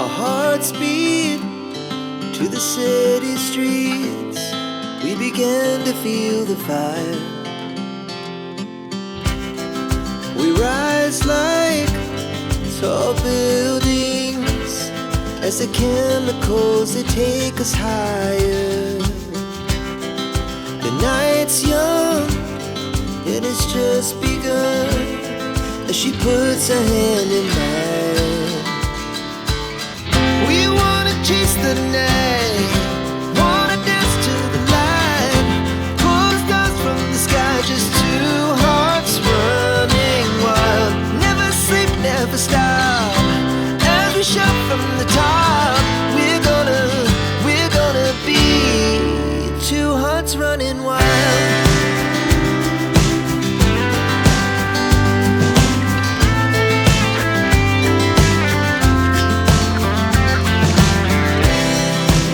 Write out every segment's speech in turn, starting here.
Our hearts beat to the city streets. We began to feel the fire. We rise like tall buildings as the chemicals, they take us higher. The night's young and it's just begun as she puts her hand in mine. We wanna chase the night, wanna dance to the light, pull the stars from the sky, just two hearts running wild. Never sleep, never stop, as we shout from the top. We're gonna be two hearts running wild.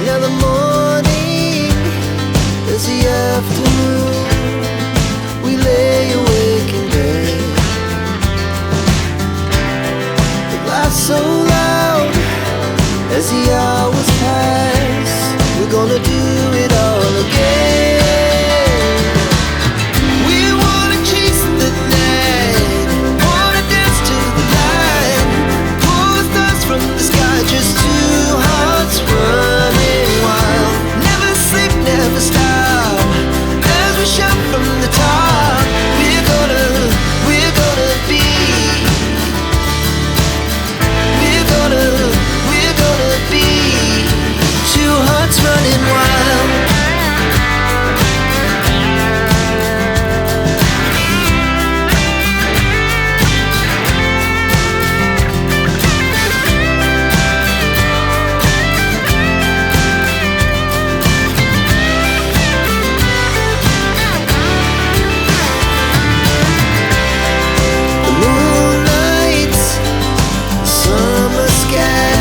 Now the morning is the afternoon. We lay awake in bed. The laughs so loud as the hours pass. We're gonna do it all again. We wanna chase the night, wanna dance to the light, pull the stars from the sky, just two hearts running wild. Never sleep, never stop, as we shout from the top. We're gonna be, we're gonna be two hearts running wild. The moonlight, summer sky,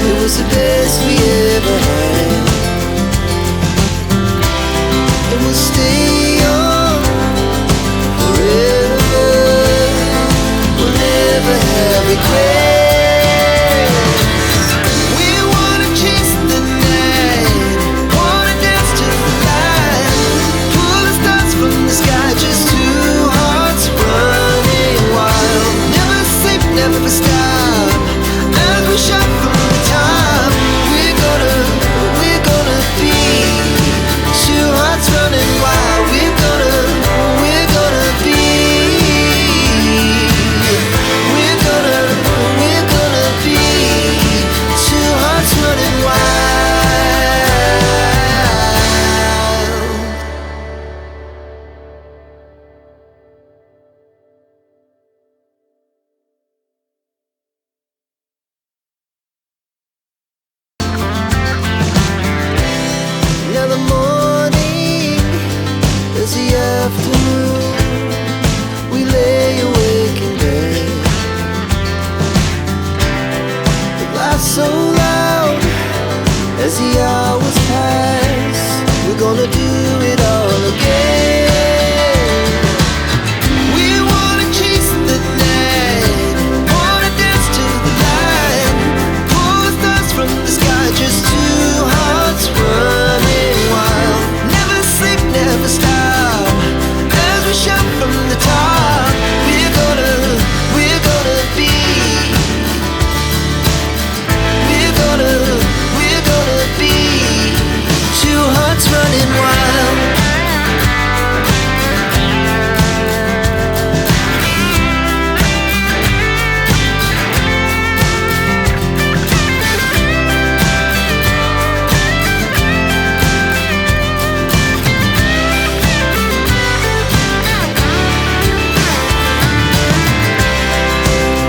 it was the best we ever had. And we'll stay on forever. We'll never have regrets. We wanna chase the night, wanna dance to the light, pull the stars from the sky, just two hearts running wild. Never sleep, never stop, as we shout from the top. We're gonna be two hearts running wild. We're gonna be, we're gonna be two hearts running wild. Now the morning is the afternoon. We lay awake in bed. The laughs so loud as the hours pass. We're gonna do it all again. We wanna chase the night, wanna dance to the light, pull the stars from the sky, just two hearts running wild. Never sleep, never stop, as we shout from the top. We're gonna be, we're gonna be two hearts running wild.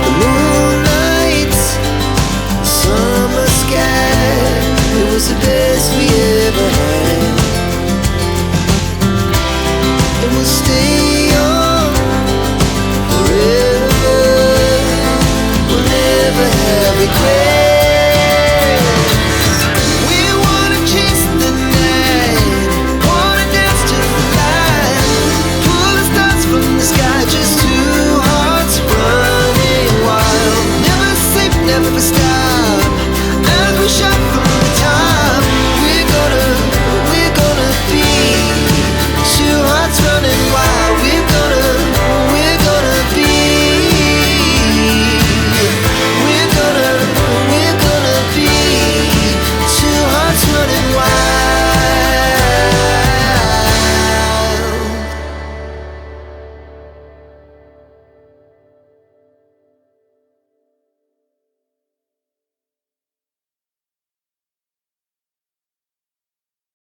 The moonlight, summer sky, it was the best we ever had. And we'll stay on forever. We'll never have regrets. We wanna chase the night, wanna dance to the light, pull the stars from the sky, just two hearts running wild. Never sleep, never stop.